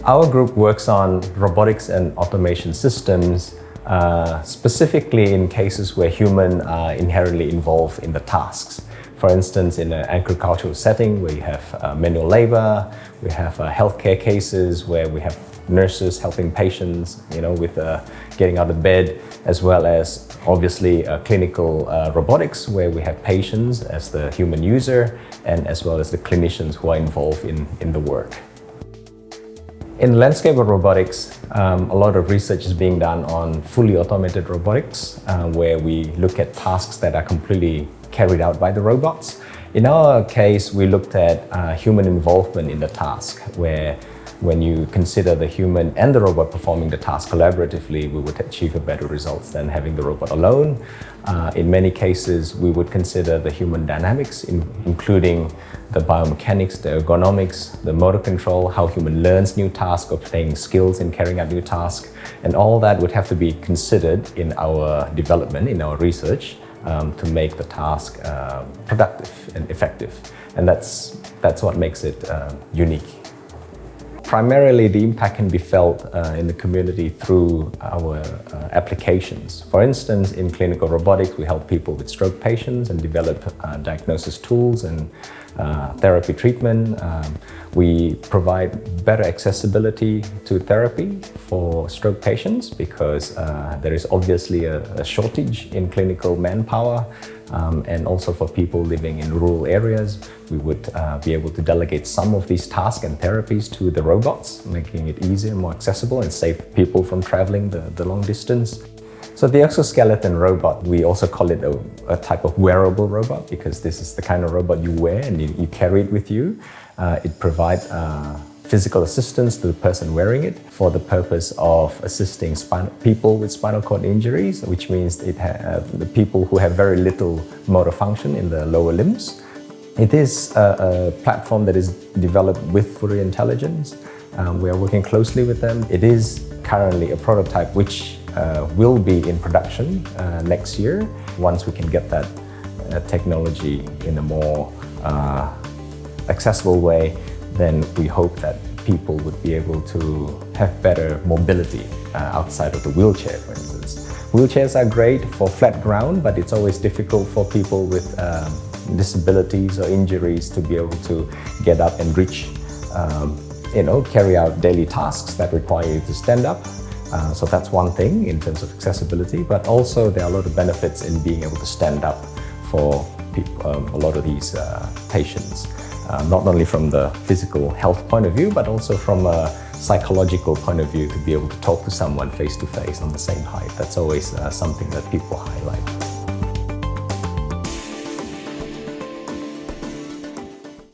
Our group works on robotics and automation systems, specifically in cases where humans are inherently involved in the tasks. For instance, in an agricultural setting where you have manual labor, we have healthcare cases where we have nurses helping patients, with getting out of bed, as well as obviously clinical robotics where we have patients as the human user and as well as the clinicians who are involved in the work. In the landscape of robotics, a lot of research is being done on fully automated robotics, where we look at tasks that are completely carried out by the robots. In our case, we looked at human involvement in the task, where when you consider the human and the robot performing the task collaboratively, we would achieve a better results than having the robot alone. In many cases, we would consider the human dynamics, including the biomechanics, the ergonomics, the motor control, how human learns new tasks, obtaining skills in carrying out new tasks. And all that would have to be considered in our development, in our research, to make the task productive and effective. And that's what makes it unique. Primarily, the impact can be felt in the community through our applications. For instance, in clinical robotics, we help people with stroke patients and develop diagnosis tools and therapy treatment. We provide better accessibility to therapy for stroke patients because there is obviously a shortage in clinical manpower. And also for people living in rural areas, we would be able to delegate some of these tasks and therapies to the robots, making it easier and more accessible and save people from traveling the long distance. So the exoskeleton robot, we also call it a type of wearable robot because this is the kind of robot you wear and you carry it with you. It provides physical assistance to the person wearing it for the purpose of assisting people with spinal cord injuries, which means the people who have very little motor function in the lower limbs. It is a platform that is developed with Fourier intelligence. We are working closely with them. It is currently a prototype which will be in production next year. Once we can get that technology in a more accessible way, then we hope that people would be able to have better mobility outside of the wheelchair, for instance. Wheelchairs are great for flat ground, but it's always difficult for people with disabilities or injuries to be able to get up and reach, carry out daily tasks that require you to stand up. So that's one thing in terms of accessibility, but also there are a lot of benefits in being able to stand up for people, a lot of these patients. Not only from the physical health point of view, but also from a psychological point of view to be able to talk to someone face to face on the same height. That's always something that people highlight.